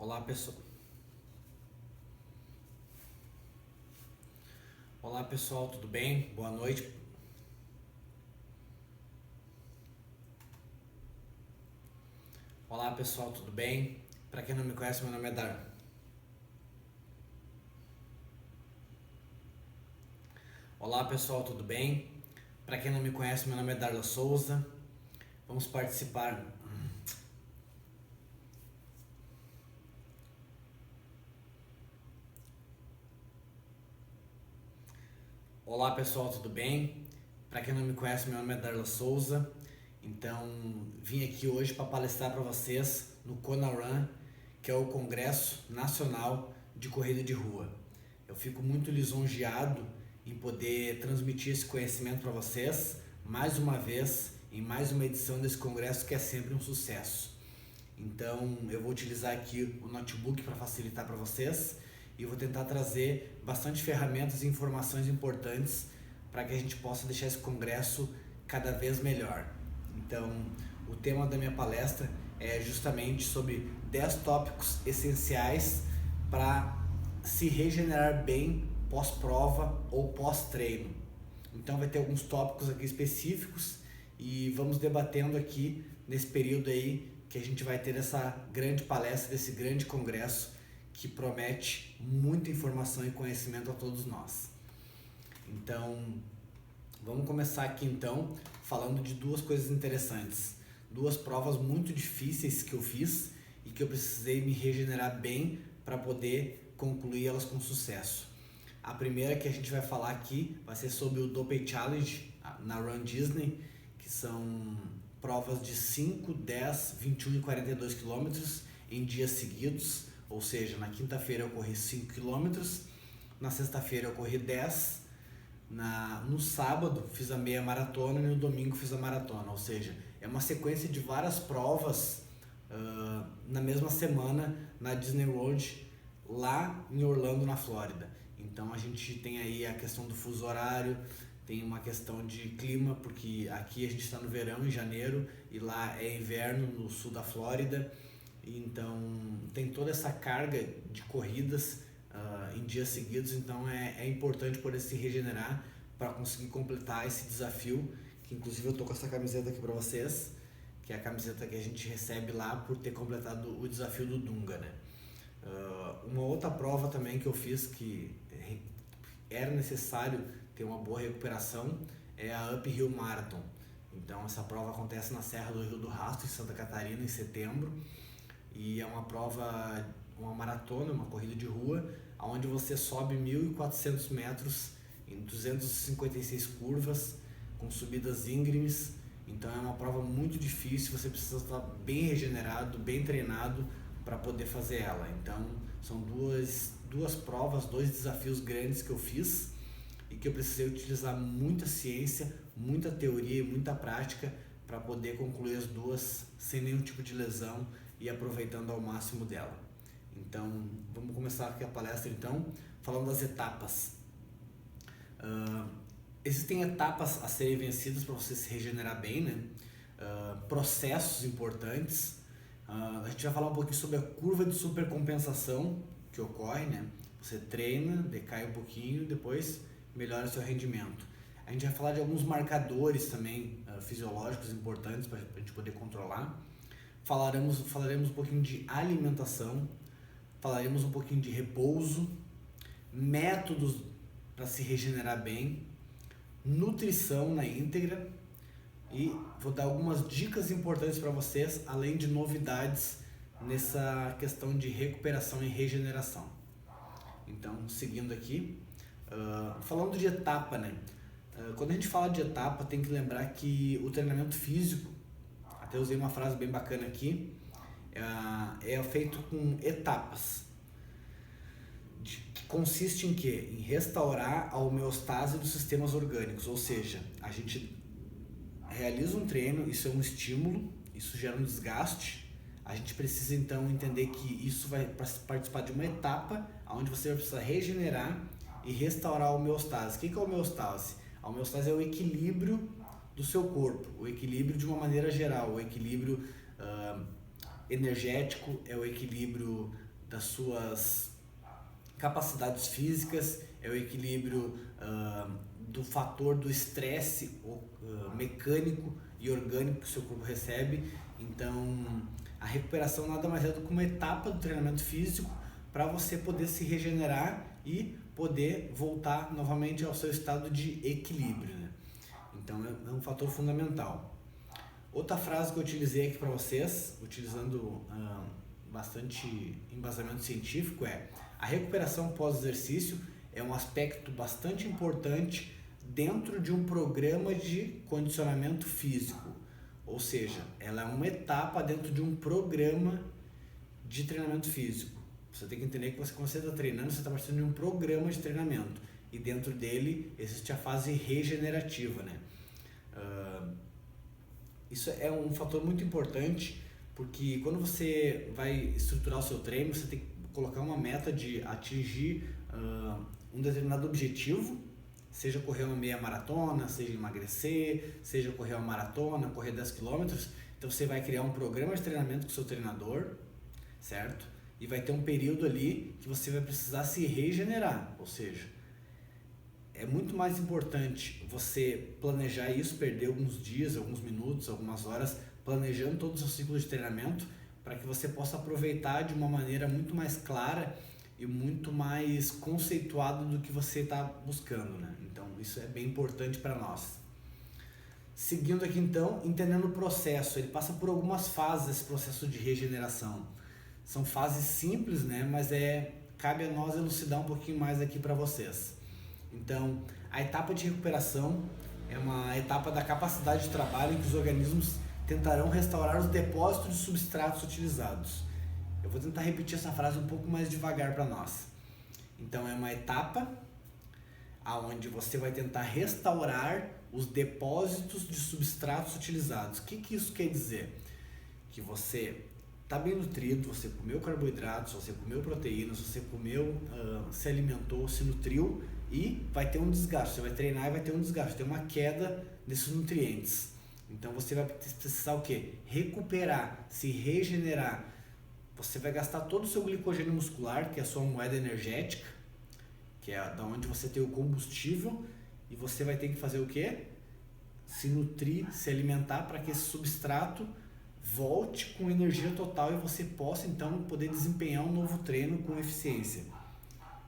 Olá pessoal. Olá pessoal, tudo bem? Boa noite. Olá pessoal, tudo bem? Para quem não me conhece, meu nome é Dar. Olá pessoal, tudo bem? Para quem não me conhece, meu nome é Darla Souza. Vamos participar. Olá pessoal, tudo bem? Para quem não me conhece, meu nome é Darla Souza. Então, vim aqui hoje para palestrar para vocês no Kona Run, que é o Congresso Nacional de Corrida de Rua. Eu fico muito lisonjeado em poder transmitir esse conhecimento para vocês, mais uma vez, em mais uma edição desse congresso que é sempre um sucesso. Então, eu vou utilizar aqui o notebook para facilitar para vocês e vou tentar trazer bastante ferramentas e informações importantes para que a gente possa deixar esse congresso cada vez melhor. Então, o tema da minha palestra é justamente sobre 10 tópicos essenciais para se regenerar bem pós-prova ou pós-treino. Então, vai ter alguns tópicos aqui específicos e vamos debatendo aqui nesse período aí que a gente vai ter essa grande palestra, desse grande congresso que promete muita informação e conhecimento a todos nós. Então, vamos começar aqui então falando de duas coisas interessantes. Duas provas muito difíceis que eu fiz e que eu precisei me regenerar bem para poder concluir elas com sucesso. A primeira que a gente vai falar aqui vai ser sobre o Dopey Challenge na Run Disney, que são provas de 5, 10, 21 e 42 quilômetros em dias seguidos, ou seja, na quinta-feira eu corri 5 quilômetros, na sexta-feira eu corri 10, no sábado fiz a meia maratona e no domingo fiz a maratona, ou seja, é uma sequência de várias provas na mesma semana na Disney World, lá em Orlando, na Flórida. Então a gente tem aí a questão do fuso horário, tem uma questão de clima, porque aqui a gente está no verão, em janeiro, e lá é inverno no sul da Flórida. Então tem toda essa carga de corridas em dias seguidos, então é importante poder se regenerar para conseguir completar esse desafio, que inclusive eu tô com essa camiseta aqui para vocês, que é a camiseta que a gente recebe lá por ter completado o desafio do Dunga, né? Uma outra prova também que eu fiz que era necessário ter uma boa recuperação é a Uphill Marathon. Então essa prova acontece na Serra do Rio do Rastro, em Santa Catarina, em setembro, e é uma prova, uma maratona, uma corrida de rua, onde você sobe 1.400 metros em 256 curvas, com subidas íngremes. Então é uma prova muito difícil, você precisa estar bem regenerado, bem treinado para poder fazer ela. Então são duas provas, dois desafios grandes que eu fiz e que eu precisei utilizar muita ciência, muita teoria e muita prática para poder concluir as duas sem nenhum tipo de lesão e aproveitando ao máximo dela. Então vamos começar aqui a palestra então, falando das etapas. Existem etapas a serem vencidas para você se regenerar bem, né? Processos importantes. A gente vai falar um pouquinho sobre a curva de supercompensação que ocorre, né? Você treina, decai um pouquinho, depois melhora o seu rendimento. A gente vai falar de alguns marcadores também fisiológicos importantes para a gente poder controlar. Falaremos um pouquinho de alimentação, falaremos um pouquinho de repouso, métodos para se regenerar bem, nutrição na íntegra e vou dar algumas dicas importantes para vocês, além de novidades nessa questão de recuperação e regeneração. Então, seguindo aqui, falando de etapa, né? Quando a gente fala de etapa, tem que lembrar que o treinamento físico, até usei uma frase bem bacana aqui, é feito com etapas. Que consiste em quê? Em restaurar a homeostase dos sistemas orgânicos, ou seja, a gente realiza um treino, isso é um estímulo, isso gera um desgaste, a gente precisa então entender que isso vai participar de uma etapa onde você vai precisar regenerar e restaurar a homeostase. O que é a homeostase? A homeostase é o equilíbrio do seu corpo, o equilíbrio de uma maneira geral, o equilíbrio energético, é o equilíbrio das suas capacidades físicas, é o equilíbrio do fator do estresse mecânico e orgânico que o seu corpo recebe. Então, a recuperação nada mais é do que uma etapa do treinamento físico para você poder se regenerar e poder voltar novamente ao seu estado de equilíbrio, né? Então, é um fator fundamental. Outra frase que eu utilizei aqui para vocês, utilizando bastante embasamento científico, é: a recuperação pós-exercício é um aspecto bastante importante dentro de um programa de condicionamento físico. Ou seja, ela é uma etapa dentro de um programa de treinamento físico. Você tem que entender que quando você está treinando, você está participando de um programa de treinamento. E dentro dele existe a fase regenerativa, né? Isso é um fator muito importante, porque quando você vai estruturar o seu treino, você tem que colocar uma meta de atingir um determinado objetivo, seja correr uma meia maratona, seja emagrecer, seja correr uma maratona, correr 10 quilômetros. Então você vai criar um programa de treinamento com o seu treinador, certo? E vai ter um período ali que você vai precisar se regenerar, ou seja, é muito mais importante você planejar isso, perder alguns dias, alguns minutos, algumas horas, planejando todo o seu ciclo de treinamento, para que você possa aproveitar de uma maneira muito mais clara e muito mais conceituada do que você está buscando, né? Então, isso é bem importante para nós. Seguindo aqui então, entendendo o processo, ele passa por algumas fases, esse processo de regeneração. São fases simples, né? Mas cabe a nós elucidar um pouquinho mais aqui para vocês. Então, a etapa de recuperação é uma etapa da capacidade de trabalho em que os organismos tentarão restaurar os depósitos de substratos utilizados. Eu vou tentar repetir essa frase um pouco mais devagar para nós. Então, é uma etapa onde você vai tentar restaurar os depósitos de substratos utilizados. O que isso quer dizer? Que você está bem nutrido, você comeu carboidratos, você comeu proteínas, você comeu, se alimentou, se nutriu, e vai ter um desgaste. Você vai treinar e vai ter um desgaste, tem uma queda desses nutrientes. Então você vai precisar o quê? Recuperar, se regenerar. Você vai gastar todo o seu glicogênio muscular, que é a sua moeda energética, que é da onde você tem o combustível, e você vai ter que fazer o quê? Se nutrir, se alimentar para que esse substrato volte com energia total e você possa então poder desempenhar um novo treino com eficiência.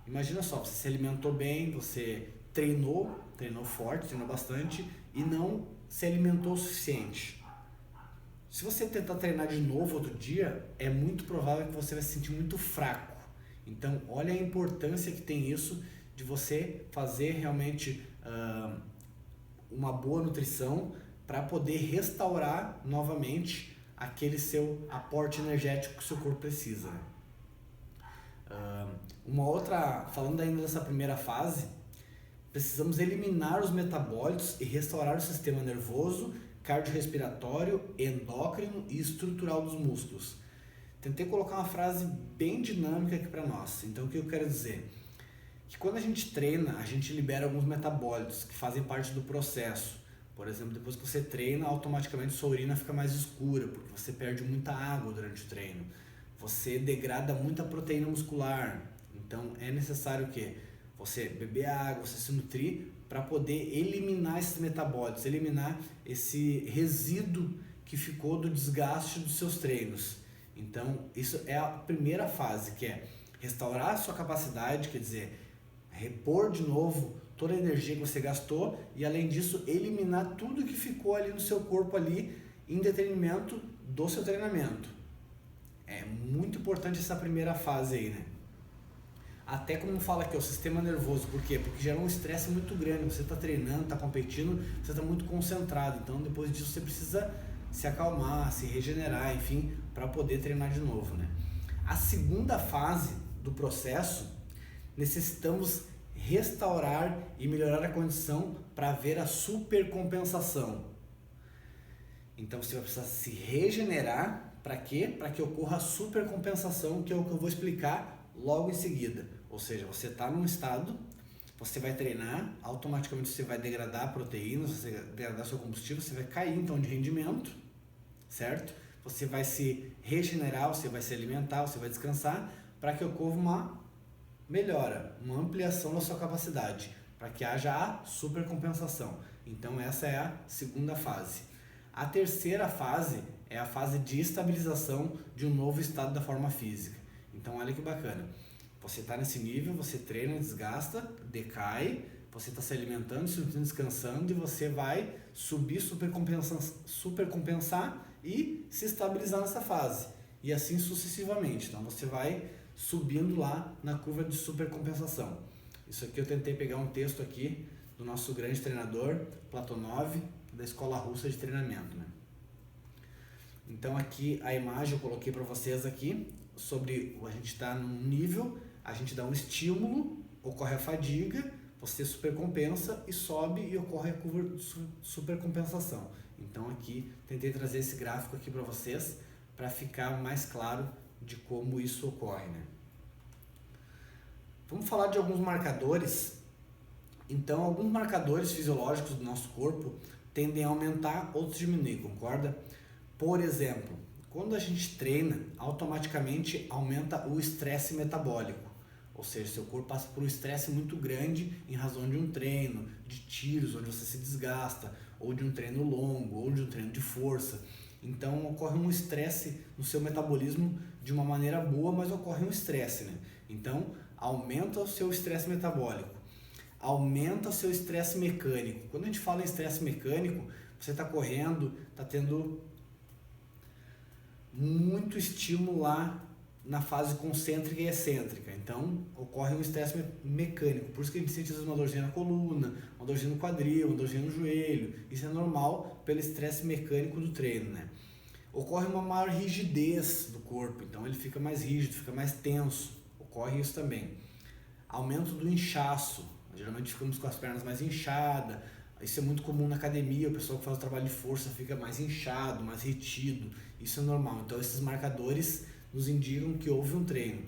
Imagina só, você se alimentou bem, você treinou forte, treinou bastante e não se alimentou o suficiente. Se você tentar treinar de novo outro dia, é muito provável que você vai se sentir muito fraco. Então, olha a importância que tem isso de você fazer realmente uma boa nutrição para poder restaurar novamente aquele seu aporte energético que o seu corpo precisa. Uma outra, falando ainda dessa primeira fase, precisamos eliminar os metabólitos e restaurar o sistema nervoso, cardiorrespiratório, endócrino e estrutural dos músculos. Tentei colocar uma frase bem dinâmica aqui para nós. Então, o que eu quero dizer? Que quando a gente treina, a gente libera alguns metabólitos que fazem parte do processo. Por exemplo, depois que você treina, automaticamente sua urina fica mais escura, porque você perde muita água durante o treino. Você degrada muita proteína muscular. Então, é necessário o quê? Você beber água, você se nutrir para poder eliminar esses metabólitos, eliminar esse resíduo que ficou do desgaste dos seus treinos. Então, isso é a primeira fase, que é restaurar a sua capacidade, quer dizer, repor de novo toda a energia que você gastou e, além disso, eliminar tudo que ficou ali no seu corpo ali em detrimento do seu treinamento. É muito importante essa primeira fase aí, né? Até como fala aqui, o sistema nervoso, por quê? Porque gera um estresse muito grande, você está treinando, está competindo, você está muito concentrado, então depois disso você precisa se acalmar, se regenerar, enfim, para poder treinar de novo, né? A segunda fase do processo, necessitamos restaurar e melhorar a condição para haver a supercompensação. Então você vai precisar se regenerar, para quê? Para que ocorra a supercompensação, que é o que eu vou explicar logo em seguida. Ou seja, você está num estado, você vai treinar, automaticamente você vai degradar proteínas, você vai degradar seu combustível, você vai cair então de rendimento, certo? Você vai se regenerar, você vai se alimentar, você vai descansar, para que ocorra uma melhora, uma ampliação da sua capacidade, para que haja a supercompensação. Então essa é a segunda fase. A terceira fase é a fase de estabilização de um novo estado da forma física. Então olha que bacana, você está nesse nível, você treina, desgasta, decai, você está se alimentando, se descansando e você vai subir, supercompensar e se estabilizar nessa fase. E assim sucessivamente. Então você vai subindo lá na curva de supercompensação. Isso aqui eu tentei pegar um texto aqui do nosso grande treinador, Platonov, da Escola Russa de Treinamento, né? Então aqui a imagem eu coloquei para vocês aqui, sobre a gente está num nível, a gente dá um estímulo, ocorre a fadiga, você supercompensa e sobe e ocorre a curva de supercompensação. Então aqui tentei trazer esse gráfico aqui para vocês, para ficar mais claro de como isso ocorre, né? Vamos falar de alguns marcadores. Então, alguns marcadores fisiológicos do nosso corpo tendem a aumentar, outros diminuir, concorda? Por exemplo, quando a gente treina, automaticamente aumenta o estresse metabólico. Ou seja, seu corpo passa por um estresse muito grande em razão de um treino, de tiros, onde você se desgasta, ou de um treino longo, ou de um treino de força. Então ocorre um estresse no seu metabolismo de uma maneira boa, mas ocorre um estresse, né? Então aumenta o seu estresse metabólico, aumenta o seu estresse mecânico. Quando a gente fala em estresse mecânico, você está correndo, está tendo muito estímulo lá na fase concêntrica e excêntrica, então ocorre um estresse mecânico, por isso que a gente sente uma dorzinha na coluna, uma dorzinha no quadril, uma dorzinha no joelho. Isso é normal pelo estresse mecânico do treino, né? Ocorre uma maior rigidez do corpo, então ele fica mais rígido, fica mais tenso, ocorre isso também. Aumento do inchaço, geralmente ficamos com as pernas mais inchadas, isso é muito comum na academia, o pessoal que faz o trabalho de força fica mais inchado, mais retido, isso é normal. Então esses marcadores nos indicam que houve um treino.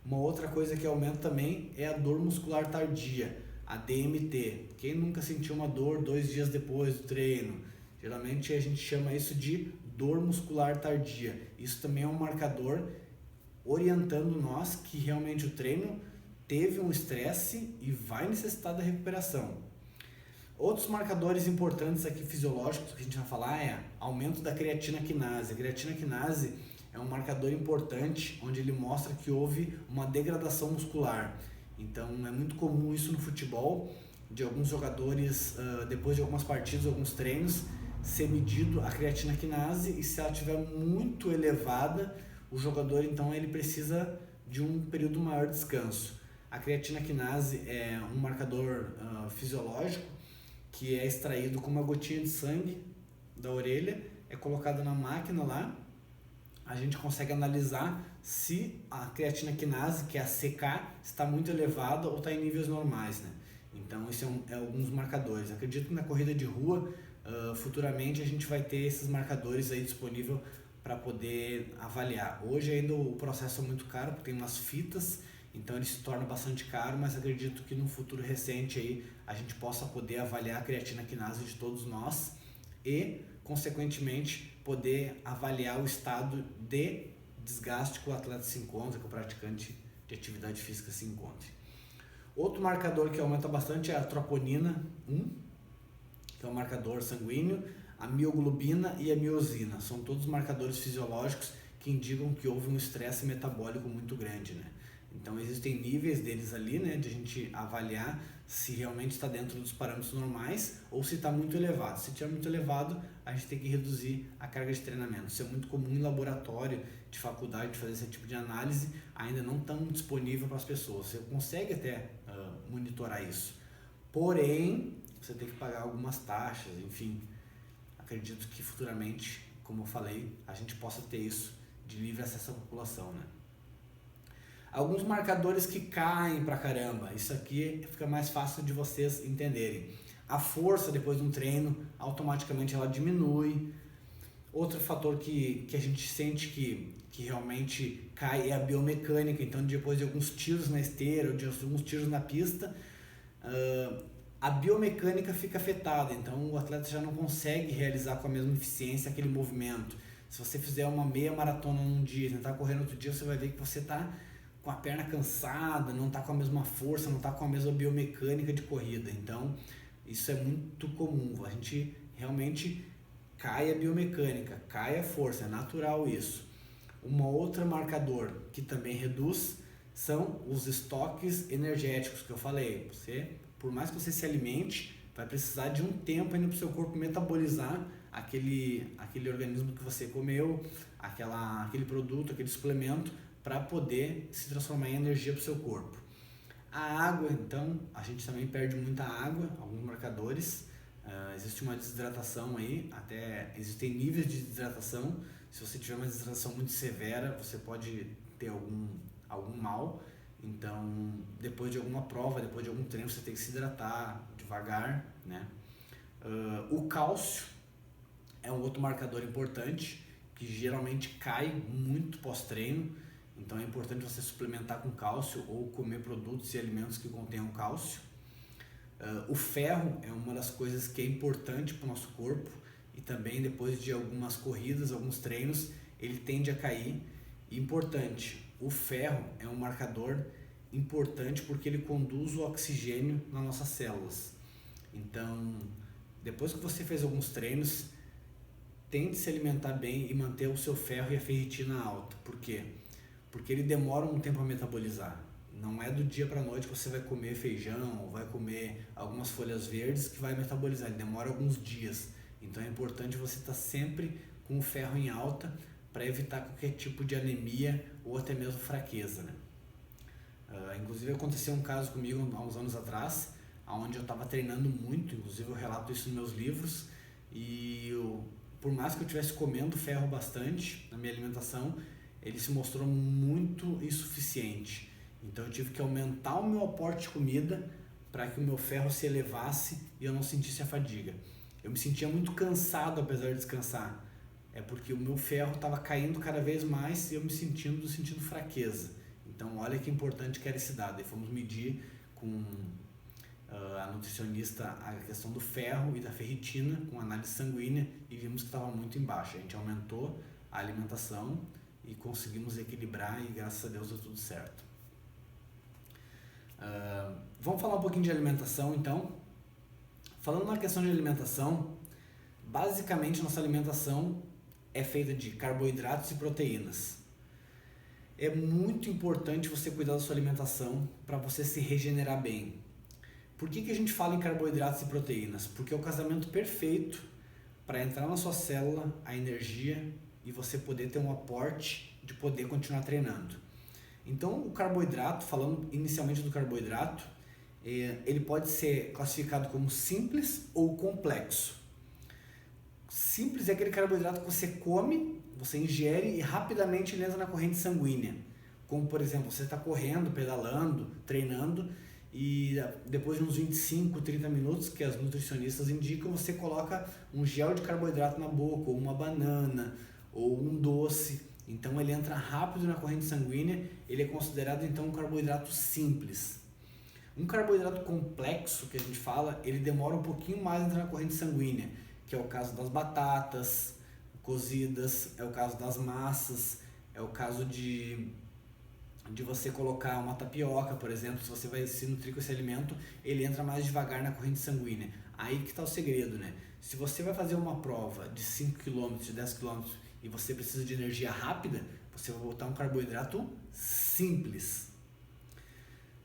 Uma outra coisa que aumenta também é a dor muscular tardia, a DMT. Quem nunca sentiu uma dor 2 dias depois do treino? Geralmente a gente chama isso de dor muscular tardia. Isso também é um marcador orientando nós que realmente o treino teve um estresse e vai necessitar da recuperação. Outros marcadores importantes aqui fisiológicos que a gente vai falar é aumento da creatina quinase. A creatina quinase é um marcador importante, onde ele mostra que houve uma degradação muscular. Então é muito comum isso no futebol, de alguns jogadores, depois de algumas partidas, alguns treinos, ser medido a creatina quinase, e se ela estiver muito elevada, o jogador então ele precisa de um período maior de descanso. A creatina quinase é um marcador fisiológico que é extraído com uma gotinha de sangue da orelha, é colocada na máquina lá, a gente consegue analisar se a creatina quinase, que é a CK, está muito elevada ou está em níveis normais, né? Então, esse é alguns marcadores. Acredito que na corrida de rua, futuramente, a gente vai ter esses marcadores aí disponível para poder avaliar. Hoje ainda o processo é muito caro, porque tem umas fitas, então ele se torna bastante caro, mas acredito que no futuro recente aí a gente possa poder avaliar a creatina quinase de todos nós e, consequentemente, poder avaliar o estado de desgaste que o atleta se encontra, que o praticante de atividade física se encontra. Outro marcador que aumenta bastante é a troponina 1, que é um marcador sanguíneo, a mioglobina e a miosina. São todos marcadores fisiológicos que indicam que houve um estresse metabólico muito grande, né? Então existem níveis deles ali, né, de a gente avaliar se realmente está dentro dos parâmetros normais ou se está muito elevado. Se estiver muito elevado, a gente tem que reduzir a carga de treinamento. Isso é muito comum em laboratório de faculdade de fazer esse tipo de análise, ainda não tão disponível para as pessoas. Você consegue até monitorar isso, porém você tem que pagar algumas taxas, enfim. Acredito que futuramente, como eu falei, a gente possa ter isso de livre acesso à população, né? Alguns marcadores que caem pra caramba, isso aqui fica mais fácil de vocês entenderem. A força depois de um treino, automaticamente ela diminui. Outro fator que a gente sente que realmente cai é a biomecânica. Então depois de alguns tiros na esteira ou de alguns tiros na pista, a biomecânica fica afetada, então o atleta já não consegue realizar com a mesma eficiência aquele movimento. Se você fizer uma meia maratona num dia e tentar correr no outro dia, você vai ver que você está com a perna cansada, não está com a mesma força, não está com a mesma biomecânica de corrida. Então, isso é muito comum. A gente realmente cai a biomecânica, cai a força, é natural isso. Uma outra marcador que também reduz são os estoques energéticos que eu falei. Por mais que você se alimente, vai precisar de um tempo ainda para o seu corpo metabolizar aquele organismo que você comeu, aquele produto, aquele suplemento, para poder se transformar em energia para o seu corpo. A água, então, a gente também perde muita água, alguns marcadores. Existe uma desidratação aí, até existem níveis de desidratação. Se você tiver uma desidratação muito severa, você pode ter algum mal. Então, depois de alguma prova, depois de algum treino, você tem que se hidratar devagar, né? O cálcio é um outro marcador importante, que geralmente cai muito pós-treino. Então é importante você suplementar com cálcio ou comer produtos e alimentos que contenham cálcio. O ferro é uma das coisas que é importante para o nosso corpo e também depois de algumas corridas, alguns treinos, ele tende a cair. E importante, o ferro é um marcador importante porque ele conduz o oxigênio nas nossas células. Então, depois que você fez alguns treinos, tente se alimentar bem e manter o seu ferro e a ferritina alta. Por quê? Porque ele demora um tempo a metabolizar. Não é do dia para a noite que você vai comer feijão ou vai comer algumas folhas verdes que vai metabolizar. Ele demora alguns dias. Então é importante você estar sempre com o ferro em alta para evitar qualquer tipo de anemia ou até mesmo fraqueza, né? Inclusive aconteceu um caso comigo há uns anos atrás, onde eu estava treinando muito, inclusive eu relato isso nos meus livros, e por mais que eu estivesse comendo ferro bastante na minha alimentação, ele se mostrou muito insuficiente. Então eu tive que aumentar o meu aporte de comida para que o meu ferro se elevasse e eu não sentisse a fadiga. Eu me sentia muito cansado apesar de descansar. É porque o meu ferro estava caindo cada vez mais e eu me sentindo fraqueza. Então olha que importante que era esse dado. E fomos medir com a nutricionista a questão do ferro e da ferritina com análise sanguínea e vimos que estava muito embaixo. A gente aumentou a alimentação e conseguimos equilibrar e graças a Deus deu tudo certo. Vamos falar um pouquinho de alimentação então. Falando na questão de alimentação, basicamente nossa alimentação é feita de carboidratos e proteínas. É muito importante você cuidar da sua alimentação para você se regenerar bem. Por que a gente fala em carboidratos e proteínas? Porque é o casamento perfeito para entrar na sua célula a energia e você poder ter um aporte de poder continuar treinando. Então o carboidrato, falando inicialmente do carboidrato, ele pode ser classificado como simples ou complexo. Simples é aquele carboidrato que você come, você ingere e rapidamente ele entra na corrente sanguínea. Como por exemplo, você está correndo, pedalando, treinando e depois de uns 25, 30 minutos que as nutricionistas indicam, você coloca um gel de carboidrato na boca, ou uma banana, ou um doce. Então ele entra rápido na corrente sanguínea, ele é considerado então um carboidrato simples. Um carboidrato complexo, que a gente fala, ele demora um pouquinho mais a entrar na corrente sanguínea, que é o caso das batatas cozidas, é o caso das massas, é o caso de você colocar uma tapioca, por exemplo. Se você vai se nutrir com esse alimento, ele entra mais devagar na corrente sanguínea. Aí que está o segredo, né? Se você vai fazer uma prova de 5 km, de 10 km e você precisa de energia rápida, você vai botar um carboidrato simples.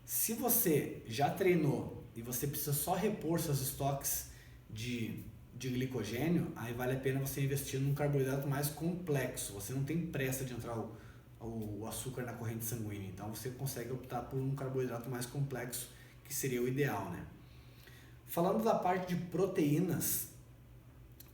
Se você já treinou e você precisa só repor seus estoques de glicogênio, aí vale a pena você investir num carboidrato mais complexo. Você não tem pressa de entrar o açúcar na corrente sanguínea, então você consegue optar por um carboidrato mais complexo, que seria o ideal, né? Falando da parte de proteínas,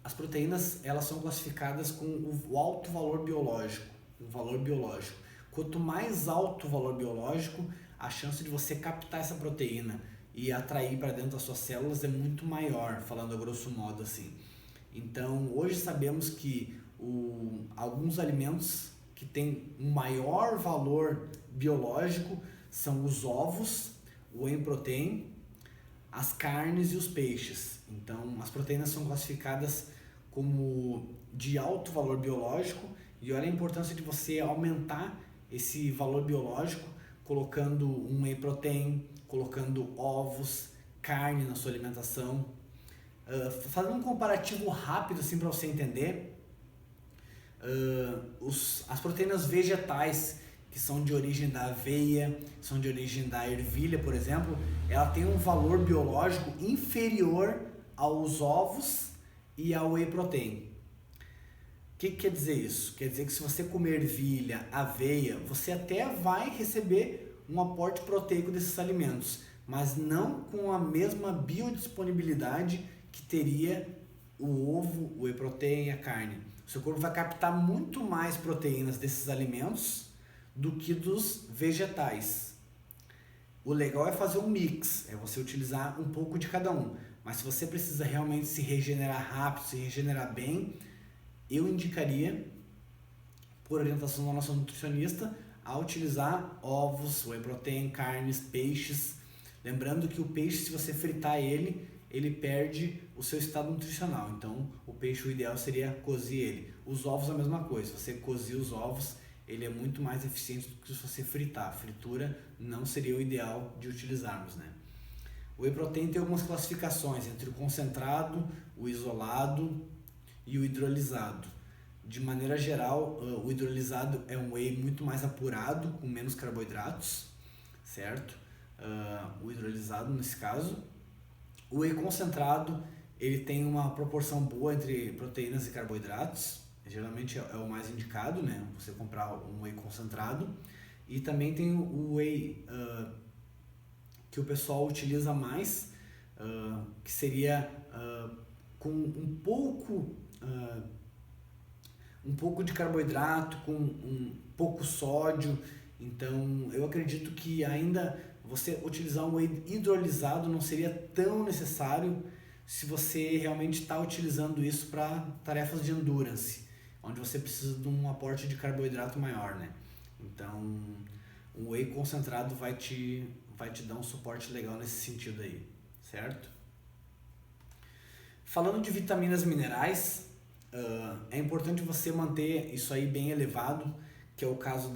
as proteínas elas são classificadas com o alto valor biológico, o valor biológico. Quanto mais alto o valor biológico, a chance de você captar essa proteína e atrair para dentro das suas células é muito maior, falando a grosso modo assim. Então, hoje sabemos que alguns alimentos que têm um maior valor biológico são os ovos, o whey protein, as carnes e os peixes. Então, as proteínas são classificadas como de alto valor biológico e olha a importância de você aumentar esse valor biológico colocando um whey protein, colocando ovos, carne na sua alimentação. Fazendo um comparativo rápido assim para você entender, as proteínas vegetais que são de origem da aveia, são de origem da ervilha, por exemplo, ela tem um valor biológico inferior aos ovos e ao whey protein. O que quer dizer isso? Quer dizer que se você comer ervilha, aveia, você até vai receber um aporte proteico desses alimentos, mas não com a mesma biodisponibilidade que teria o ovo, o whey protein e a carne. O seu corpo vai captar muito mais proteínas desses alimentos do que dos vegetais. O legal é fazer um mix, é você utilizar um pouco de cada um. Mas se você precisa realmente se regenerar rápido, se regenerar bem, eu indicaria, por orientação da nossa nutricionista, a utilizar ovos, whey protein, carnes, peixes. Lembrando que o peixe, se você fritar ele perde o seu estado nutricional. Então, o peixe, o ideal seria cozer ele. Os ovos, a mesma coisa. Se você cozer os ovos, ele é muito mais eficiente do que se você fritar. A fritura não seria o ideal de utilizarmos, né? O whey protein tem algumas classificações entre o concentrado, o isolado e o hidrolisado. De maneira geral, o hidrolisado é um whey muito mais apurado, com menos carboidratos, certo? O hidrolisado nesse caso. O whey concentrado, ele tem uma proporção boa entre proteínas e carboidratos, geralmente é o mais indicado, né? Você comprar um whey concentrado. E também tem o whey que o pessoal utiliza mais, que seria com um pouco de carboidrato, com um pouco sódio. Então eu acredito que ainda você utilizar um whey hidrolisado não seria tão necessário se você realmente está utilizando isso para tarefas de endurance, onde você precisa de um aporte de carboidrato maior, né? Então o whey concentrado vai te dar um suporte legal nesse sentido aí, certo? Falando de vitaminas minerais, é importante você manter isso aí bem elevado, que é o caso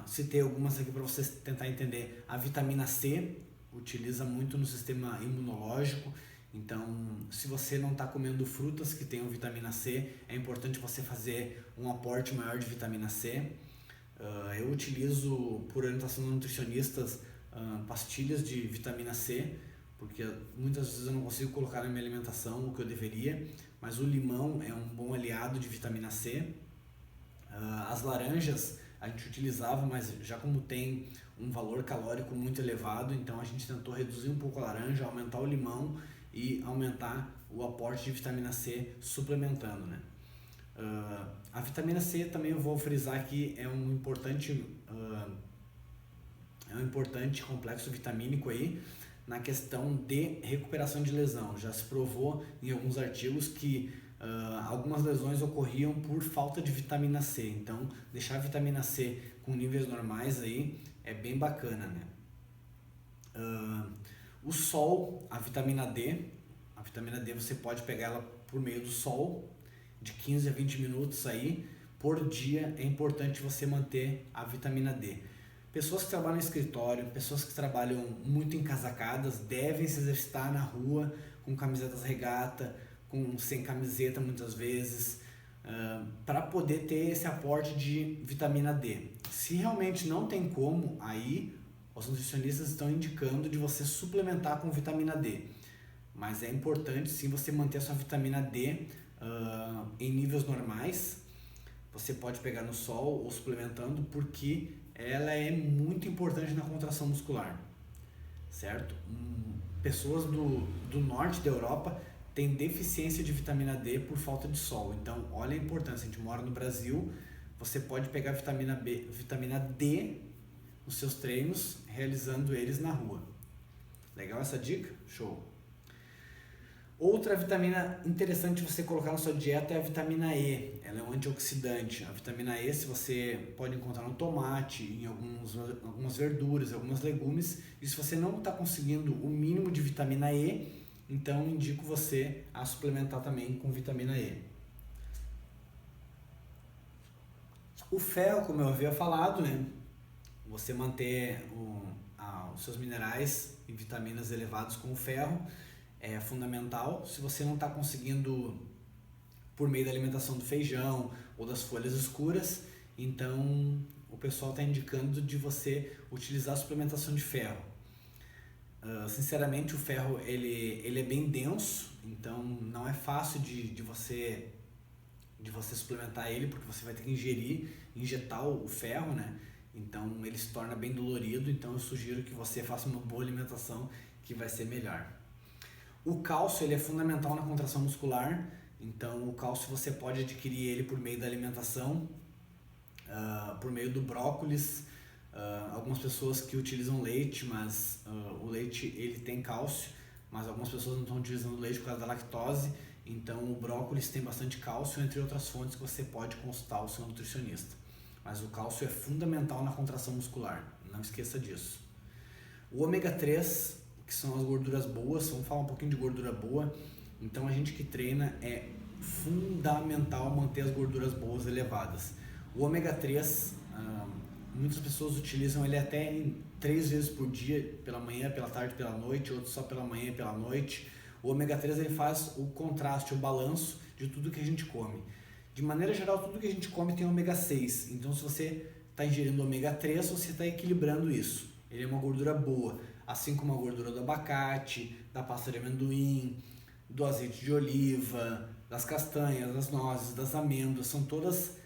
citei algumas aqui para você tentar entender. A vitamina C utiliza muito no sistema imunológico, então se você não está comendo frutas que tenham vitamina C, é importante você fazer um aporte maior de vitamina C. Eu utilizo, por orientação de nutricionistas, pastilhas de vitamina C, porque muitas vezes eu não consigo colocar na minha alimentação o que eu deveria, mas o limão é um bom aliado de vitamina C. As laranjas a gente utilizava, mas já como tem um valor calórico muito elevado, então a gente tentou reduzir um pouco a laranja, aumentar o limão e aumentar o aporte de vitamina C suplementando, né? A vitamina C também eu vou frisar aqui, é um importante complexo vitamínico aí na questão de recuperação de lesão. Já se provou em alguns artigos que algumas lesões ocorriam por falta de vitamina C, então deixar a vitamina C com níveis normais aí é bem bacana, né? O sol, a vitamina D você pode pegar ela por meio do sol, de 15 a 20 minutos aí por dia. É importante você manter a vitamina D. Pessoas que trabalham em escritório, pessoas que trabalham muito encasacadas, devem se exercitar na rua com camisetas regata, sem camiseta muitas vezes, para poder ter esse aporte de vitamina D. Se realmente não tem como, aí os nutricionistas estão indicando de você suplementar com vitamina D. Mas é importante sim você manter a sua vitamina D em níveis normais. Você pode pegar no sol ou suplementando, porque ela é muito importante na contração muscular, certo? Pessoas do norte da Europa têm deficiência de vitamina D por falta de sol. Então, olha a importância. A gente mora no Brasil, você pode pegar vitamina D nos seus treinos, realizando eles na rua. Legal essa dica? Show! Outra vitamina interessante você colocar na sua dieta é a vitamina E. Ela é um antioxidante. A vitamina E você pode encontrar no tomate, em algumas verduras, alguns legumes. E se você não está conseguindo o mínimo de vitamina E, então indico você a suplementar também com vitamina E. O ferro, como eu havia falado, né? você manter os seus minerais e vitaminas elevados com o ferro é fundamental. Se você não está conseguindo por meio da alimentação do feijão ou das folhas escuras, então o pessoal está indicando de você utilizar a suplementação de ferro. Sinceramente, o ferro ele é bem denso, então não é fácil de você suplementar ele, porque você vai ter que injetar o ferro, né? Então ele se torna bem dolorido, então eu sugiro que você faça uma boa alimentação, que vai ser melhor. O cálcio ele é fundamental na contração muscular, então o cálcio você pode adquirir ele por meio da alimentação, por meio do brócolis. Algumas pessoas que utilizam leite, mas o leite ele tem cálcio, mas algumas pessoas não estão utilizando leite por causa da lactose, então o brócolis tem bastante cálcio, entre outras fontes que você pode consultar o seu nutricionista. Mas o cálcio é fundamental na contração muscular, não esqueça disso. O ômega 3, que são as gorduras boas, vamos falar um pouquinho de gordura boa. Então a gente que treina é fundamental manter as gorduras boas elevadas. O ômega 3, muitas pessoas utilizam ele até 3 vezes por dia, pela manhã, pela tarde, pela noite, outros só pela manhã e pela noite. O ômega 3 ele faz o contraste, o balanço de tudo que a gente come. De maneira geral, tudo que a gente come tem ômega 6, então se você está ingerindo ômega 3, você está equilibrando isso. Ele é uma gordura boa, assim como a gordura do abacate, da pasta de amendoim, do azeite de oliva, das castanhas, das nozes, das amêndoas, são todas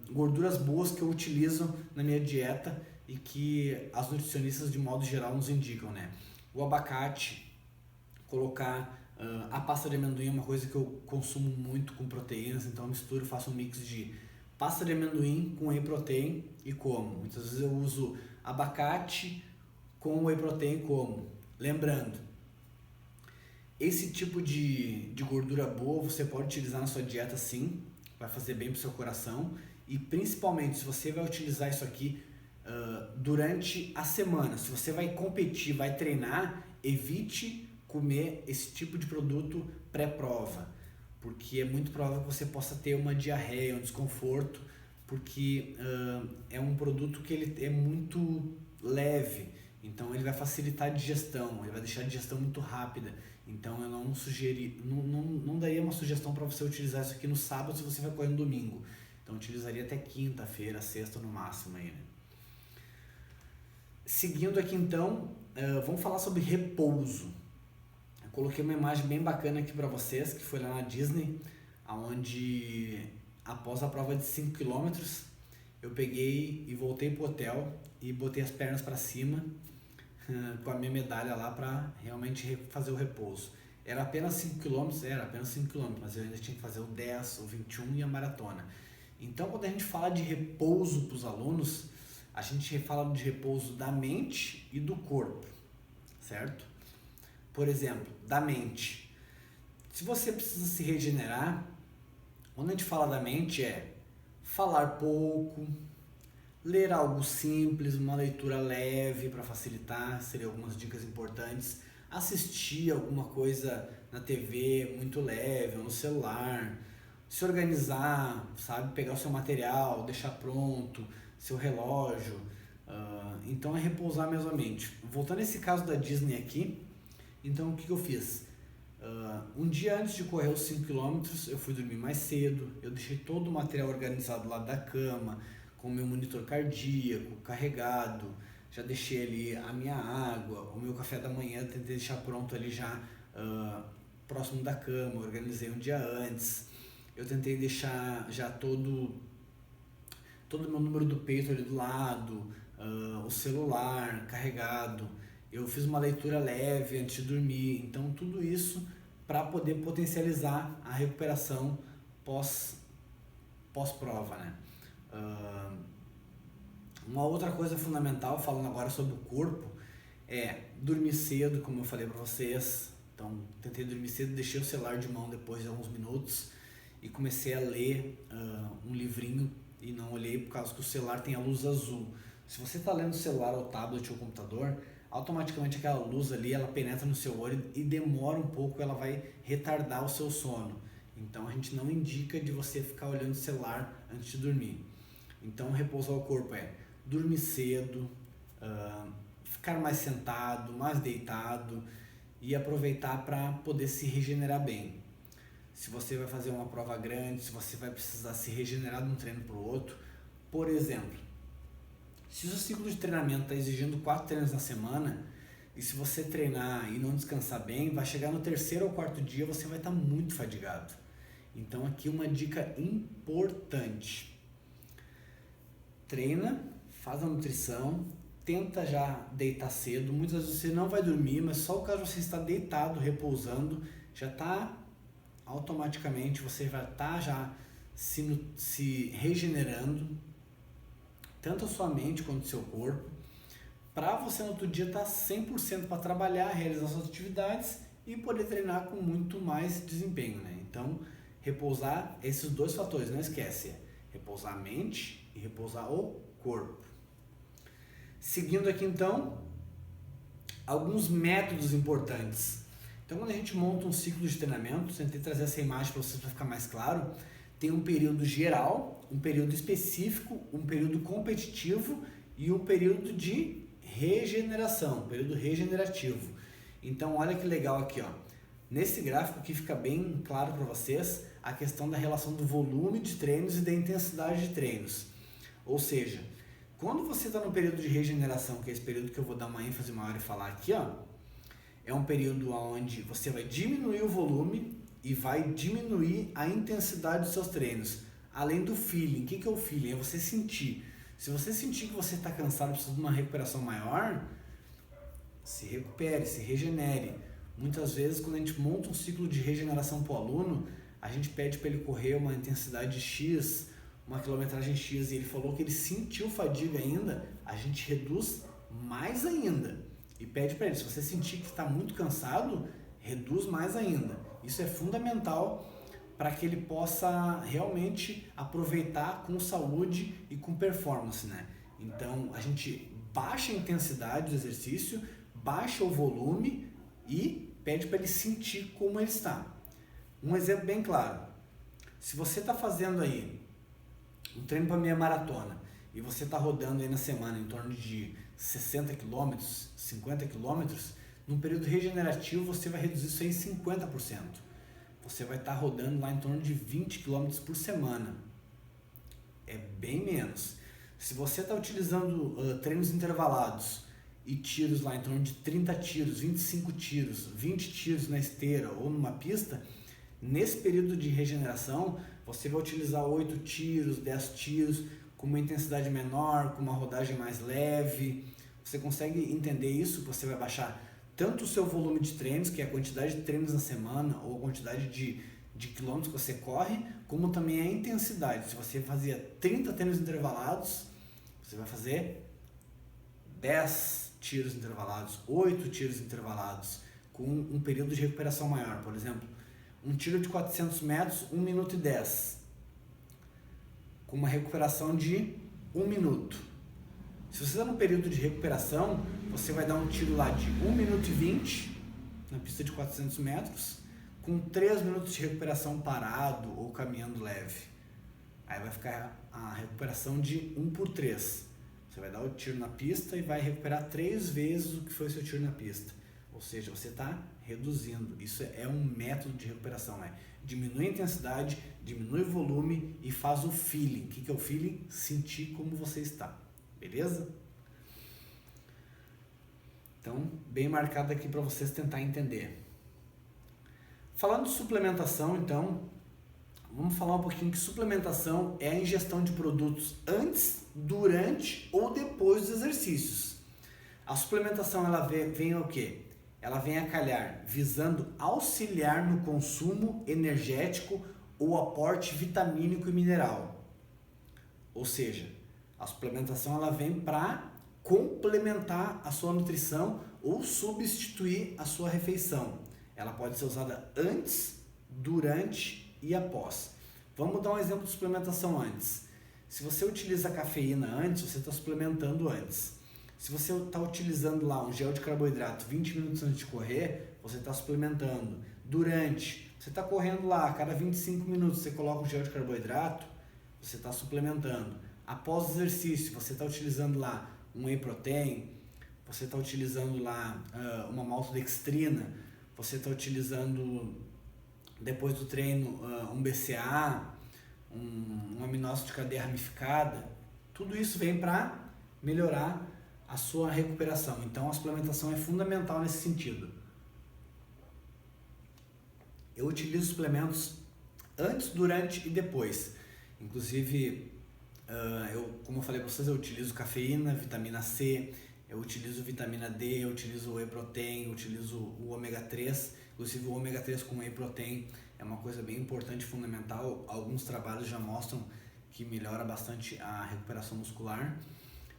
gorduras boas que eu utilizo na minha dieta e que as nutricionistas de modo geral nos indicam, né? O abacate, colocar a pasta de amendoim é uma coisa que eu consumo muito com proteínas, então eu misturo, faço um mix de pasta de amendoim com whey protein e como. Muitas vezes eu uso abacate com whey protein e como. Lembrando, esse tipo de gordura boa você pode utilizar na sua dieta sim, vai fazer bem para o seu coração, e principalmente se você vai utilizar isso aqui durante a semana, se você vai competir, vai treinar, evite comer esse tipo de produto pré-prova, porque é muito provável que você possa ter uma diarreia, um desconforto, porque é um produto que ele é muito leve, então ele vai facilitar a digestão, ele vai deixar a digestão muito rápida. Então eu não daria uma sugestão para você utilizar isso aqui no sábado se você vai correr no domingo. Então eu utilizaria até quinta-feira, sexta no máximo aí, né? Seguindo aqui então, vamos falar sobre repouso. Eu coloquei uma imagem bem bacana aqui para vocês, que foi lá na Disney, onde após a prova de 5 km, eu peguei e voltei pro hotel e botei as pernas para cima com a minha medalha lá para realmente fazer o repouso. Era apenas 5 km, mas eu ainda tinha que fazer o 10, o 21 e a maratona. Então quando a gente fala de repouso para os alunos, a gente fala de repouso da mente e do corpo, certo? Por exemplo, da mente. Se você precisa se regenerar, quando a gente fala da mente é falar pouco, ler algo simples, uma leitura leve para facilitar, seriam algumas dicas importantes. Assistir alguma coisa na TV muito leve ou no celular. Se organizar, sabe? Pegar o seu material, deixar pronto, seu relógio. Então é repousar mesmo a mente. Voltando a esse caso da Disney aqui, então o que eu fiz? Um dia antes de correr os 5 km, eu fui dormir mais cedo, eu deixei todo o material organizado lá da cama, com o meu monitor cardíaco carregado, já deixei ali a minha água, o meu café da manhã, tentei deixar pronto ali já próximo da cama, organizei um dia antes, eu tentei deixar já todo o meu número do peito ali do lado, o celular carregado, eu fiz uma leitura leve antes de dormir, então tudo isso para poder potencializar a recuperação pós-prova, né? Uma outra coisa fundamental, falando agora sobre o corpo, é dormir cedo, como eu falei para vocês. Então, tentei dormir cedo, deixei o celular de mão depois de alguns minutos e comecei a ler um livrinho e não olhei por causa que o celular tem a luz azul. Se você está lendo o celular ou tablet ou computador, automaticamente aquela luz ali, ela penetra no seu olho e demora um pouco, ela vai retardar o seu sono. Então, a gente não indica de você ficar olhando o celular antes de dormir. Então, repousar o corpo é dormir cedo, ficar mais sentado, mais deitado e aproveitar para poder se regenerar bem. Se você vai fazer uma prova grande, se você vai precisar se regenerar de um treino para o outro, por exemplo, se o seu ciclo de treinamento está exigindo 4 treinos na semana, e se você treinar e não descansar bem, vai chegar no 3º ou 4º dia, você vai estar muito fadigado. Então aqui uma dica importante: treina, faz a nutrição, tenta já deitar cedo. Muitas vezes você não vai dormir, mas só o caso de você estar deitado, repousando, já está automaticamente, você vai estar já se regenerando, tanto a sua mente quanto o seu corpo, para você no outro dia estar 100% para trabalhar, realizar suas atividades e poder treinar com muito mais desempenho, né? Então, repousar esses 2 fatores, não esquece, repousar a mente e repousar o corpo. Seguindo aqui então, alguns métodos importantes. Então, quando a gente monta um ciclo de treinamento, tentei trazer essa imagem para vocês para ficar mais claro, tem um período geral, um período específico, um período competitivo e um período de regeneração, período regenerativo. Então, olha que legal aqui, ó. Nesse gráfico aqui fica bem claro para vocês a questão da relação do volume de treinos e da intensidade de treinos. Ou seja, quando você está no período de regeneração, que é esse período que eu vou dar uma ênfase maior e falar aqui, ó, é um período onde você vai diminuir o volume e vai diminuir a intensidade dos seus treinos. Além do feeling. O que é o feeling? É você sentir. Se você sentir que você está cansado e precisa de uma recuperação maior, se recupere, se regenere. Muitas vezes, quando a gente monta um ciclo de regeneração para o aluno, a gente pede para ele correr uma intensidade X, uma quilometragem X, e ele falou que ele sentiu fadiga ainda, a gente reduz mais ainda. E pede para ele, se você sentir que está muito cansado, reduz mais ainda. Isso é fundamental para que ele possa realmente aproveitar com saúde e com performance, né? Então, a gente baixa a intensidade do exercício, baixa o volume e pede para ele sentir como ele está. Um exemplo bem claro: se você está fazendo aí um treino para meia maratona e você está rodando aí na semana em torno de 60 km, 50 km, num período regenerativo você vai reduzir isso aí em 50%. Você vai estar rodando lá em torno de 20 km por semana. É bem menos. Se você está utilizando treinos intervalados e tiros lá em torno de 30 tiros, 25 tiros, 20 tiros na esteira ou numa pista, nesse período de regeneração, você vai utilizar 8 tiros, 10 tiros, com uma intensidade menor, com uma rodagem mais leve. Você consegue entender isso? Você vai baixar tanto o seu volume de treinos, que é a quantidade de treinos na semana, ou a quantidade de quilômetros que você corre, como também a intensidade. Se você fazia 30 treinos intervalados, você vai fazer 10 tiros intervalados, 8 tiros intervalados, com um período de recuperação maior. Por exemplo, um tiro de 400 metros, 1 minuto e 10, com uma recuperação de 1 minuto. Se você está no período de recuperação, você vai dar um tiro lá de 1 minuto e 20 na pista de 400 metros, com 3 minutos de recuperação parado ou caminhando leve. Aí vai ficar a recuperação de 1 por 3. Você vai dar o tiro na pista e vai recuperar 3 vezes o que foi o seu tiro na pista. Ou seja, você está reduzindo. Isso é um método de recuperação, né? Diminui a intensidade, diminui o volume e faz o feeling. O que é o feeling? Sentir como você está. Beleza? Então, bem marcado aqui para vocês tentar entender. Falando de suplementação, então, vamos falar um pouquinho que suplementação é a ingestão de produtos antes, durante ou depois dos exercícios. A suplementação ela vem o quê? Ela vem a calhar visando auxiliar no consumo energético ou aporte vitamínico e mineral. Ou seja, a suplementação ela vem para complementar a sua nutrição ou substituir a sua refeição. Ela pode ser usada antes, durante e após. Vamos dar um exemplo de suplementação antes. Se você utiliza cafeína antes, você está suplementando antes. Se você está utilizando lá um gel de carboidrato 20 minutos antes de correr, você está suplementando. Durante, você está correndo lá, a cada 25 minutos você coloca um gel de carboidrato, você está suplementando. após o exercício, você está utilizando lá um whey protein, você está utilizando lá uma maltodextrina, você está utilizando depois do treino um BCA, um aminoácido de cadeia ramificada, tudo isso vem para melhorar a sua recuperação. Então a suplementação é fundamental nesse sentido. Eu utilizo suplementos antes, durante e depois. Inclusive, como eu falei para vocês, eu utilizo cafeína, vitamina C, eu utilizo vitamina D, eu utilizo whey protein, eu utilizo o ômega 3. Inclusive o ômega 3 com whey protein é uma coisa bem importante, fundamental. Alguns trabalhos já mostram que melhora bastante a recuperação muscular.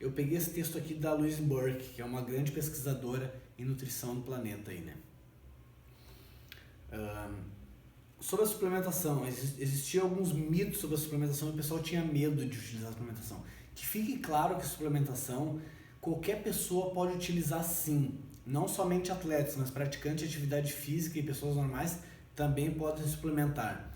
Eu peguei esse texto aqui da Louise Burke, que é uma grande pesquisadora em nutrição do planeta aí, né? Sobre a suplementação, existiam alguns mitos sobre a suplementação e o pessoal tinha medo de utilizar a suplementação. Que fique claro que a suplementação qualquer pessoa pode utilizar sim, não somente atletas, mas praticantes de atividade física e pessoas normais também podem suplementar.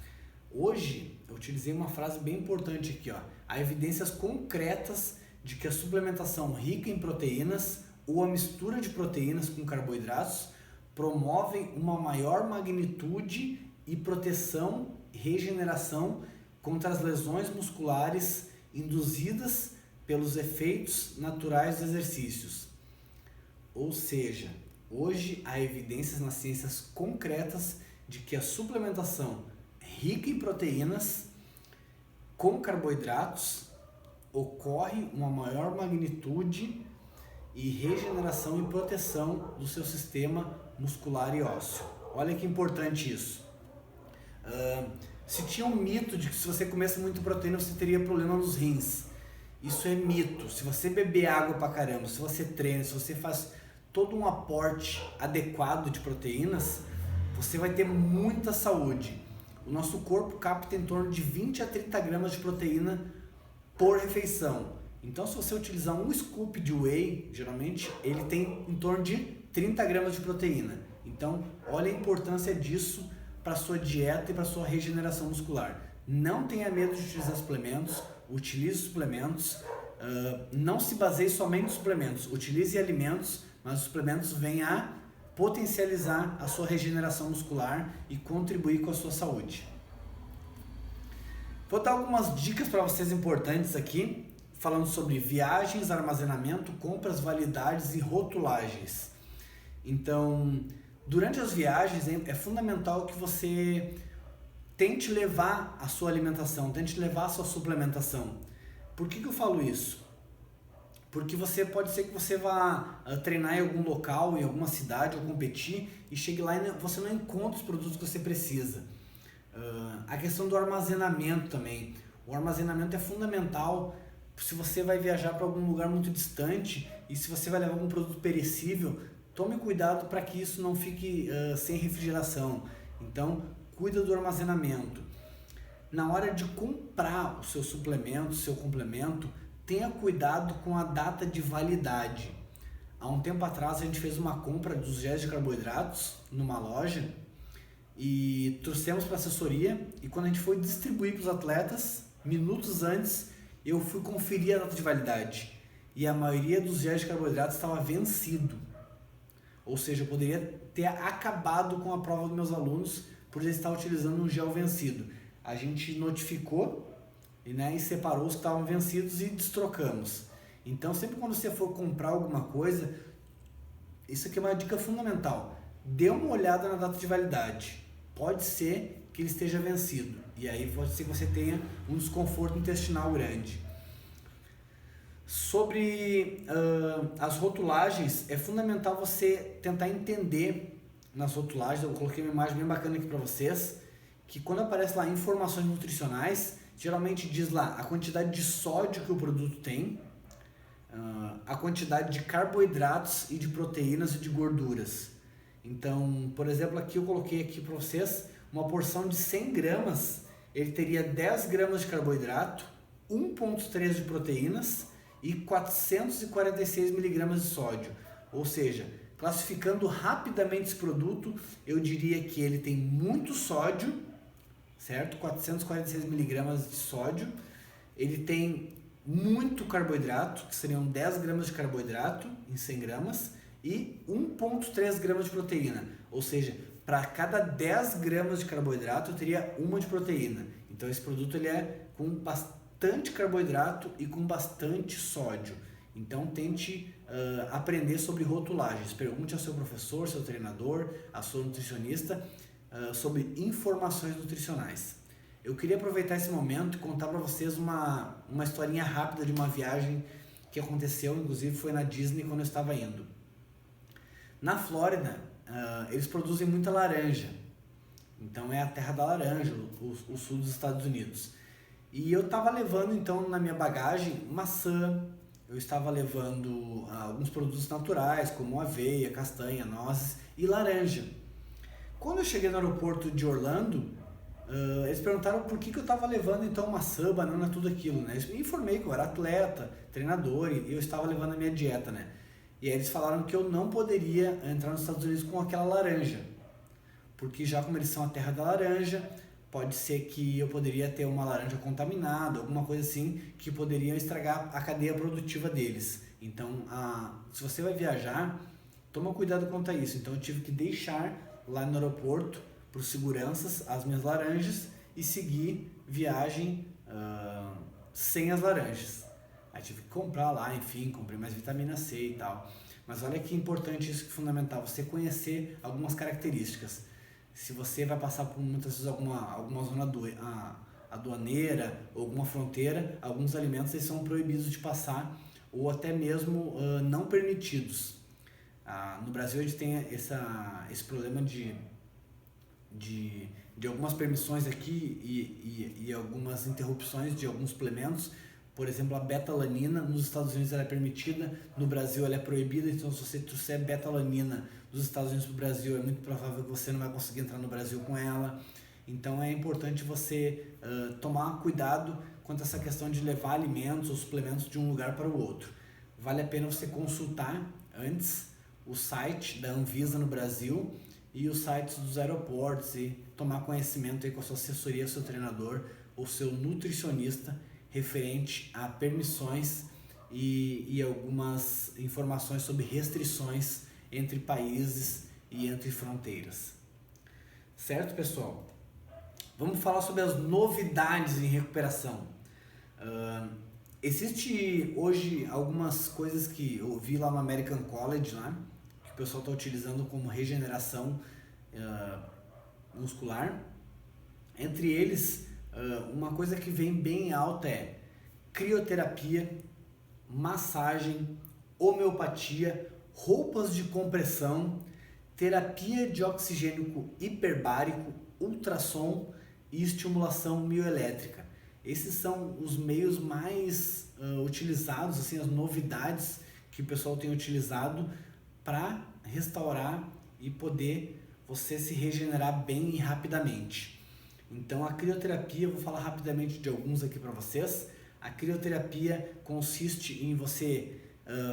Hoje eu utilizei uma frase bem importante aqui, ó. Há evidências concretas de que a suplementação rica em proteínas ou a mistura de proteínas com carboidratos promovem uma maior magnitude e proteção e regeneração contra as lesões musculares induzidas pelos efeitos naturais dos exercícios. Ou seja, hoje há evidências nas ciências concretas de que a suplementação rica em proteínas com carboidratos ocorre uma maior magnitude e regeneração e proteção do seu sistema muscular e ósseo. Olha que importante isso. Se tinha um mito de que se você comesse muito proteína você teria problema nos rins. Isso é mito. Se você beber água pra caramba, se você treina, se você faz todo um aporte adequado de proteínas, você vai ter muita saúde. O nosso corpo capta em torno de 20 a 30 gramas de proteína por refeição. Então, se você utilizar um scoop de whey, geralmente ele tem em torno de 30 gramas de proteína. Então, olha a importância disso para a sua dieta e para a sua regeneração muscular. Não tenha medo de utilizar suplementos, utilize suplementos, não se baseie somente em suplementos, utilize alimentos, mas os suplementos vêm a potencializar a sua regeneração muscular e contribuir com a sua saúde. Vou dar algumas dicas para vocês importantes aqui, falando sobre viagens, armazenamento, compras, validades e rotulagens. Então, durante as viagens é fundamental que você tente levar a sua alimentação, tente levar a sua suplementação. Por que eu falo isso? Porque pode ser que você vá treinar em algum local, em alguma cidade ou competir e chegue lá e você não encontra os produtos que você precisa. A questão do armazenamento também. O armazenamento é fundamental se você vai viajar para algum lugar muito distante e se você vai levar algum produto perecível, tome cuidado para que isso não fique sem refrigeração. Então, cuida do armazenamento. Na hora de comprar o seu suplemento, o seu complemento, tenha cuidado com a data de validade. Há um tempo atrás a gente fez uma compra dos géis de carboidratos numa loja e trouxemos para a assessoria e quando a gente foi distribuir para os atletas, minutos antes, eu fui conferir a data de validade e a maioria dos géis de carboidratos estava vencido. Ou seja, eu poderia ter acabado com a prova dos meus alunos por eles estar utilizando um gel vencido. A gente notificou e separou os que estavam vencidos e destrocamos. Então, sempre quando você for comprar alguma coisa, isso aqui é uma dica fundamental. Dê uma olhada na data de validade. Pode ser que ele esteja vencido. E aí pode ser que você tenha um desconforto intestinal grande. Sobre as rotulagens, é fundamental você tentar entender nas rotulagens. Eu coloquei uma imagem bem bacana aqui para vocês, que quando aparece lá informações nutricionais, geralmente diz lá a quantidade de sódio que o produto tem, a quantidade de carboidratos e de proteínas e de gorduras. Então, por exemplo, aqui eu coloquei aqui para vocês uma porção de 100 gramas, ele teria 10 gramas de carboidrato, 1,3 de proteínas e 446 miligramas de sódio. Ou seja, classificando rapidamente esse produto, eu diria que ele tem muito sódio, certo? 446 miligramas de sódio. Ele tem muito carboidrato, que seriam 10 gramas de carboidrato em 100 gramas, e 1,3 gramas de proteína. Ou seja, para cada 10 gramas de carboidrato eu teria uma de proteína. Então esse produto ele é com bastante carboidrato e com bastante sódio. Então tente aprender sobre rotulagens. Pergunte ao seu professor, seu treinador, a sua nutricionista sobre informações nutricionais. Eu queria aproveitar esse momento e contar para vocês uma historinha rápida de uma viagem que aconteceu, inclusive foi na Disney quando eu estava indo. Na Flórida, eles produzem muita laranja, então é a terra da laranja, o sul dos Estados Unidos. E eu estava levando então na minha bagagem maçã, eu estava levando alguns produtos naturais como aveia, castanha, nozes e laranja. Quando eu cheguei no aeroporto de Orlando, eles perguntaram por que eu estava levando então maçã, banana, tudo aquilo, né? Eu me informei que eu era atleta, treinador e eu estava levando a minha dieta, né? E aí eles falaram que eu não poderia entrar nos Estados Unidos com aquela laranja, porque já como eles são a terra da laranja, pode ser que eu poderia ter uma laranja contaminada, alguma coisa assim, que poderia estragar a cadeia produtiva deles. Então, se você vai viajar, toma cuidado quanto a isso. Então eu tive que deixar lá no aeroporto, para os seguranças, as minhas laranjas e seguir viagem sem as laranjas. Aí tive que comprar lá, enfim, comprei mais vitamina C e tal. Mas olha que importante isso, que é fundamental, você conhecer algumas características. Se você vai passar por muitas vezes alguma zona aduaneira ou alguma fronteira, alguns alimentos eles são proibidos de passar ou até mesmo não permitidos. No Brasil a gente tem esse problema de algumas permissões aqui e algumas interrupções de alguns suplementos. Por exemplo, a betalanina nos Estados Unidos ela é permitida, no Brasil ela é proibida, então se você trouxer betalanina dos Estados Unidos para o Brasil, é muito provável que você não vai conseguir entrar no Brasil com ela. Então é importante você tomar cuidado quanto a essa questão de levar alimentos ou suplementos de um lugar para o outro. Vale a pena você consultar antes o site da Anvisa no Brasil e os sites dos aeroportos e tomar conhecimento aí com a sua assessoria, seu treinador ou seu nutricionista referente a permissões e algumas informações sobre restrições entre países e entre fronteiras. Certo, pessoal? Vamos falar sobre as novidades em recuperação. Existe hoje algumas coisas que eu vi lá no American College, né, que o pessoal está utilizando como regeneração muscular. Entre eles, uma coisa que vem bem alta é crioterapia, massagem, homeopatia, roupas de compressão, terapia de oxigênio hiperbárico, ultrassom e estimulação mioelétrica. Esses são os meios mais utilizados, assim, as novidades que o pessoal tem utilizado para restaurar e poder você se regenerar bem e rapidamente. Então a crioterapia, eu vou falar rapidamente de alguns aqui para vocês. A crioterapia consiste em você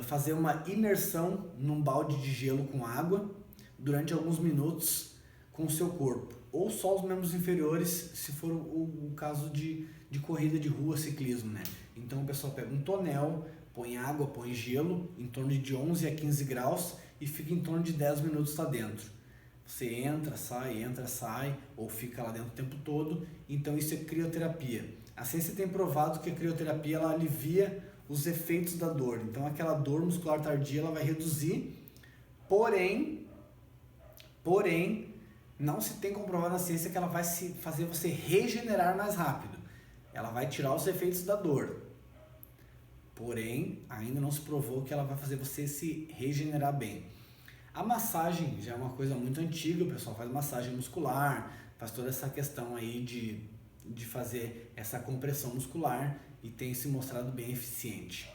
fazer uma imersão num balde de gelo com água durante alguns minutos com o seu corpo, ou só os membros inferiores, se for o caso de corrida de rua, ciclismo, né? Então o pessoal pega um tonel, põe água, põe gelo, em torno de 11 a 15 graus e fica em torno de 10 minutos lá dentro. Você entra, sai, ou fica lá dentro o tempo todo, então isso é crioterapia. A ciência tem provado que a crioterapia ela alivia os efeitos da dor, então aquela dor muscular tardia ela vai reduzir, porém, não se tem comprovado na ciência que ela vai fazer você regenerar mais rápido. Ela vai tirar os efeitos da dor. Porém, ainda não se provou que ela vai fazer você se regenerar bem. A massagem já é uma coisa muito antiga, o pessoal faz massagem muscular, faz toda essa questão aí de fazer essa compressão muscular e tem se mostrado bem eficiente.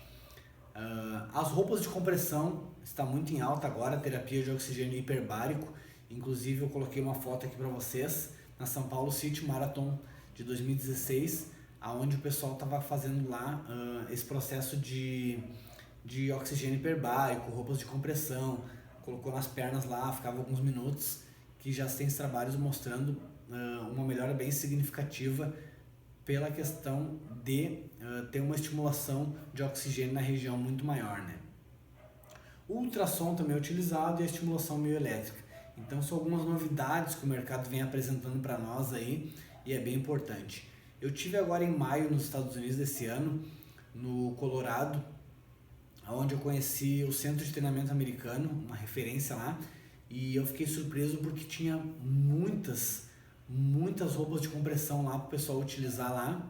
As roupas de compressão está muito em alta agora, terapia de oxigênio hiperbárico. Inclusive eu coloquei uma foto aqui para vocês na São Paulo City Marathon de 2016, aonde o pessoal estava fazendo lá esse processo de oxigênio hiperbárico, roupas de compressão, colocou nas pernas lá, ficava alguns minutos, que já tem trabalhos mostrando uma melhora bem significativa pela questão de ter uma estimulação de oxigênio na região muito maior, né? O ultrassom também é utilizado e a estimulação mioelétrica. Então são algumas novidades que o mercado vem apresentando para nós aí e é bem importante. Eu tive agora em maio nos Estados Unidos desse ano, no Colorado, onde eu conheci o Centro de Treinamento Americano, uma referência lá, e eu fiquei surpreso porque tinha muitas roupas de compressão lá para o pessoal utilizar lá,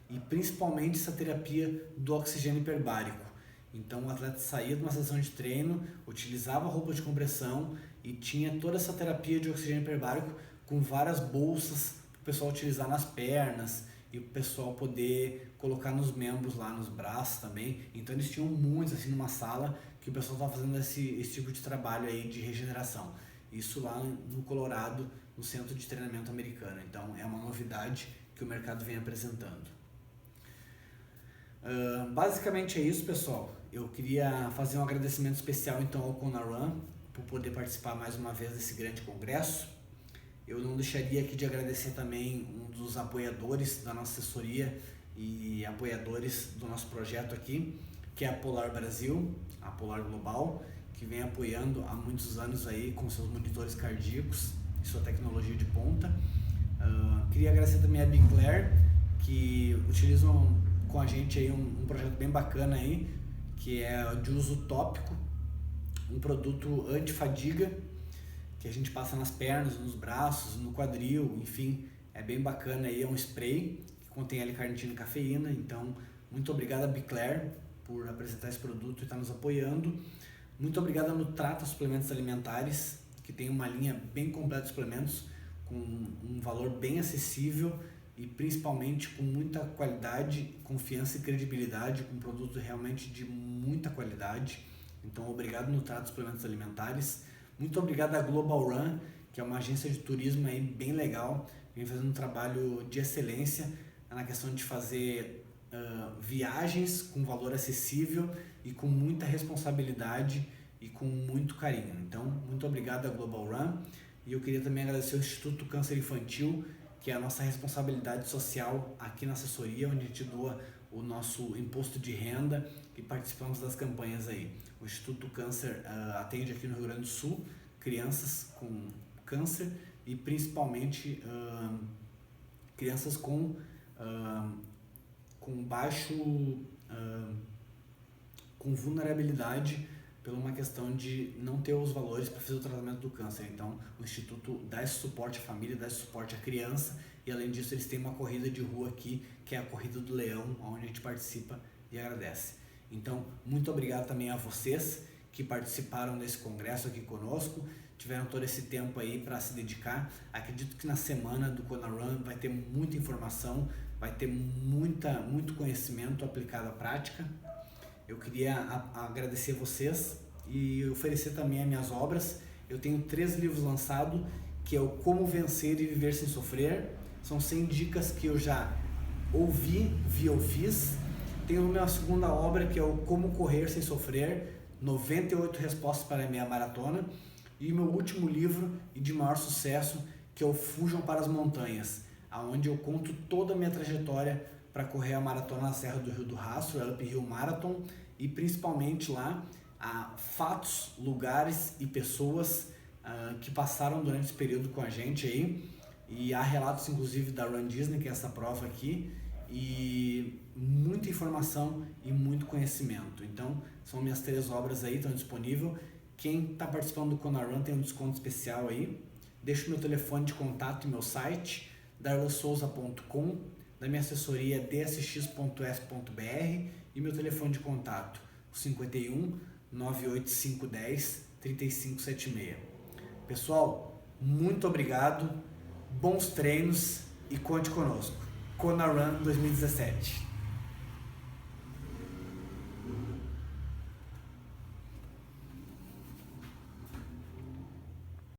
e principalmente essa terapia do oxigênio hiperbárico. Então o atleta saía de uma sessão de treino, utilizava roupa de compressão e tinha toda essa terapia de oxigênio hiperbárico com várias bolsas para o pessoal utilizar nas pernas e o pessoal poder colocar nos membros lá, nos braços também. Então eles tinham muitos assim numa sala que o pessoal estava fazendo esse tipo de trabalho aí de regeneração. Isso lá no Colorado, no Centro de Treinamento Americano. Então é uma novidade que o mercado vem apresentando. Basicamente é isso, pessoal. Eu queria fazer um agradecimento especial então ao Conarun por poder participar mais uma vez desse grande congresso. Eu não deixaria aqui de agradecer também um dos apoiadores da nossa assessoria e apoiadores do nosso projeto aqui, que é a Polar Brasil, a Polar Global, que vem apoiando há muitos anos aí com seus monitores cardíacos e sua tecnologia de ponta. Queria agradecer também a Biclair, que utilizam com a gente aí um projeto bem bacana aí, que é de uso tópico, um produto anti-fadiga, que a gente passa nas pernas, nos braços, no quadril, enfim, é bem bacana aí, é um spray que contém L-carnitina e cafeína. Então, muito obrigado a Biclair por apresentar esse produto e estar nos apoiando. Muito obrigado a Nutrata Suplementos Alimentares, que tem uma linha bem completa de suplementos, com um valor bem acessível e principalmente com muita qualidade, confiança e credibilidade, com um produto realmente de muita qualidade. Então, obrigado Nutrata Suplementos Alimentares. Muito obrigado a Global Run, que é uma agência de turismo aí bem legal, vem fazendo um trabalho de excelência na questão de fazer viagens com valor acessível e com muita responsabilidade e com muito carinho. Então, muito obrigado a Global Run. E eu queria também agradecer ao Instituto Câncer Infantil, que é a nossa responsabilidade social aqui na assessoria, onde a gente doa o nosso imposto de renda e participamos das campanhas aí. O Instituto Câncer atende aqui no Rio Grande do Sul crianças com câncer e principalmente crianças com com vulnerabilidade por uma questão de não ter os valores para fazer o tratamento do câncer. Então, o Instituto dá esse suporte à família, dá esse suporte à criança e, além disso, eles têm uma corrida de rua aqui, que é a Corrida do Leão, onde a gente participa e agradece. Então, muito obrigado também a vocês que participaram desse congresso aqui conosco, tiveram todo esse tempo aí para se dedicar. Acredito que na semana do Conarun vai ter muita informação, vai ter muito conhecimento aplicado à prática. Eu queria agradecer vocês e oferecer também as minhas obras. Eu tenho 3 livros lançados, que é o Como Vencer e Viver Sem Sofrer. São 100 dicas que eu já ouvi ou fiz. Tenho a minha segunda obra, que é o Como Correr Sem Sofrer, 98 respostas para a meia maratona. E o meu último livro e de maior sucesso, que é o Fujam para as Montanhas, onde eu conto toda a minha trajetória para correr a maratona na Serra do Rio do Rastro, a Up Hill Marathon, e principalmente lá fatos, lugares e pessoas que passaram durante esse período com a gente aí, e há relatos inclusive da Run Disney, que é essa prova aqui, e muita informação e muito conhecimento. Então são minhas 3 obras aí, estão disponíveis. Quem está participando do Conarun tem um desconto especial aí. Deixo meu telefone de contato e meu site, darlasouza.com, da minha assessoria dsx.s.br e meu telefone de contato 51 98510 3576. Pessoal, muito obrigado, bons treinos e conte conosco. Conarun 2017.